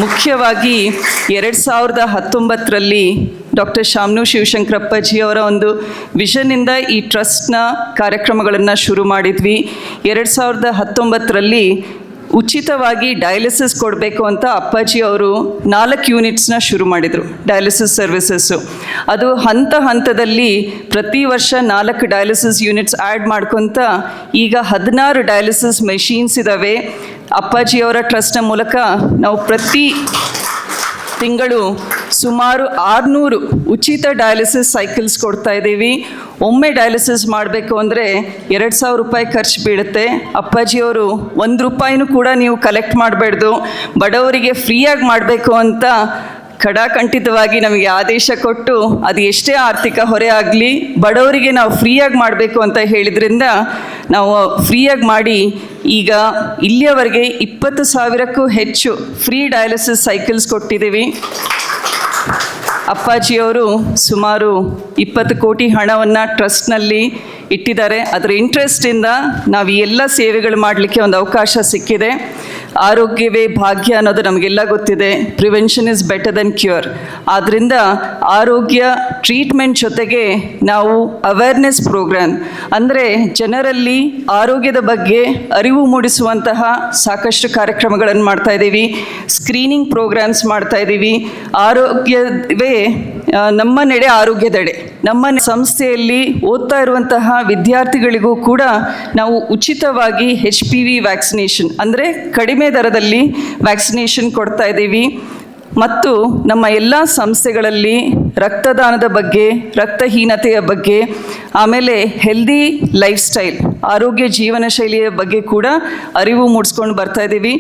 ಮುಖ್ಯವಾಗಿ 2019ರಲ್ಲಿ ಡಾಕ್ಟರ್ ಶಾಮನೂರು ಶಿವಶಂಕರಪ್ಪಾಜಿಯವರ ಒಂದು ವಿಷನ್ನಿಂದ ಈ ಟ್ರಸ್ಟ್ನ ಕಾರ್ಯಕ್ರಮಗಳನ್ನು ಶುರು ಮಾಡಿದ್ವಿ. 2019ರಲ್ಲಿ ಉಚಿತವಾಗಿ ಡಯಾಲಿಸಿಸ್ ಕೊಡಬೇಕು ಅಂತ ಅಪ್ಪಾಜಿ ಅವರು 4 ಯೂನಿಟ್ಸ್ನ ಶುರು ಮಾಡಿದರು, ಡಯಾಲಿಸಿಸ್ ಸರ್ವಿಸಸ್ಸು. ಅದು ಹಂತದಲ್ಲಿ ಪ್ರತಿ ವರ್ಷ 4 ಡಯಾಲಿಸಿಸ್ ಯೂನಿಟ್ಸ್ ಆ್ಯಡ್ ಮಾಡ್ಕೊತ ಈಗ 16 ಡಯಾಲಿಸಿಸ್ ಮೆಷೀನ್ಸ್ ಇದ್ದಾವೆ. ಅಪ್ಪಾಜಿಯವರ ಟ್ರಸ್ಟ್ನ ಮೂಲಕ ನಾವು ಪ್ರತಿ ತಿಂಗಳು ಸುಮಾರು 600 ಉಚಿತ ಡಯಾಲಿಸಿಸ್ ಸೈಕಲ್ಸ್ ಕೊಡ್ತಾ ಇದ್ದೀವಿ. ಒಮ್ಮೆ ಡಯಾಲಿಸಿಸ್ ಮಾಡಬೇಕು ಅಂದರೆ 2,000 ರೂಪಾಯಿ ಖರ್ಚು ಬೀಳುತ್ತೆ. ಅಪ್ಪಾಜಿಯವರು 1 ರೂಪಾಯಿನೂ ಕೂಡ ನೀವು ಕಲೆಕ್ಟ್ ಮಾಡಬೇಡ್ದು, ಬಡವರಿಗೆ ಫ್ರೀಯಾಗಿ ಮಾಡಬೇಕು ಅಂತ ಖಡಾಖಂಡಿತವಾಗಿ ನಮಗೆ ಆದೇಶ ಕೊಟ್ಟು, ಅದು ಎಷ್ಟೇ ಆರ್ಥಿಕ ಹೊರೆ ಆಗಲಿ ಬಡವರಿಗೆ ನಾವು ಫ್ರೀಯಾಗಿ ಮಾಡಬೇಕು ಅಂತ ಹೇಳಿದ್ರಿಂದ ನಾವು ಫ್ರೀಯಾಗಿ ಮಾಡಿ ಈಗ ಇಲ್ಲಿಯವರೆಗೆ 20,000ಕ್ಕೂ ಹೆಚ್ಚು ಫ್ರೀ ಡಯಾಲಿಸಿಸ್ ಸೈಕಲ್ಸ್ ಕೊಟ್ಟಿದ್ದೀವಿ. ಅಪ್ಪಾಜಿಯವರು ಸುಮಾರು 20 ಕೋಟಿ ಹಣವನ್ನು ಟ್ರಸ್ಟ್ನಲ್ಲಿ ಇಟ್ಟಿದ್ದಾರೆ. ಅದರ ಇಂಟ್ರೆಸ್ಟಿಂದ ನಾವು ಈ ಎಲ್ಲ ಸೇವೆಗಳು ಮಾಡಲಿಕ್ಕೆ ಒಂದು ಅವಕಾಶ ಸಿಕ್ಕಿದೆ. ಆರೋಗ್ಯವೇ ಭಾಗ್ಯ ಅನ್ನೋದು ನಮಗೆಲ್ಲ ಗೊತ್ತಿದೆ. Prevention is better then cure. ಆದ್ದರಿಂದ ಆರೋಗ್ಯ ಟ್ರೀಟ್ಮೆಂಟ್ ಜೊತೆಗೆ ನಾವು ಅವೇರ್ನೆಸ್ ಪ್ರೋಗ್ರಾಮ್ ಅಂದರೆ ಜನರಲ್ಲಿ ಆರೋಗ್ಯದ ಬಗ್ಗೆ ಅರಿವು ಮೂಡಿಸುವಂತಹ ಸಾಕಷ್ಟು ಕಾರ್ಯಕ್ರಮಗಳನ್ನು ಮಾಡ್ತಾ ಇದ್ದೀವಿ. ಸ್ಕ್ರೀನಿಂಗ್ ಪ್ರೋಗ್ರಾಮ್ಸ್ ಮಾಡ್ತಾ ಇದ್ದೀವಿ. ಆರೋಗ್ಯವೇ ನಮ್ಮ ನೆಡೆ ಆರೋಗ್ಯದೆಡೆ. ನಮ್ಮ ಸಂಸ್ಥೆಯಲ್ಲಿ ಓದ್ತಾ ಇರುವಂತಹ ವಿದ್ಯಾರ್ಥಿಗಳಿಗೂ ಕೂಡ ನಾವು ಉಚಿತವಾಗಿ HPV ವ್ಯಾಕ್ಸಿನೇಷನ್ ಅಂದರೆ ಕಡಿಮೆ ದರದಲ್ಲಿ ವ್ಯಾಕ್ಸಿನೇಷನ್ ಕೊಡ್ತಾ ಇದ್ದೀವಿ. ಮತ್ತು ನಮ್ಮ ಎಲ್ಲ ಸಂಸ್ಥೆಗಳಲ್ಲಿ ರಕ್ತದಾನದ ಬಗ್ಗೆ, ರಕ್ತಹೀನತೆಯ ಬಗ್ಗೆ, ಆಮೇಲೆ ಹೆಲ್ದಿ ಲೈಫ್ ಸ್ಟೈಲ್, ಆರೋಗ್ಯ ಜೀವನ ಶೈಲಿಯ ಬಗ್ಗೆ ಕೂಡ ಅರಿವು ಮೂಡಿಸ್ಕೊಂಡು ಬರ್ತಾ ಇದ್ದೀವಿ.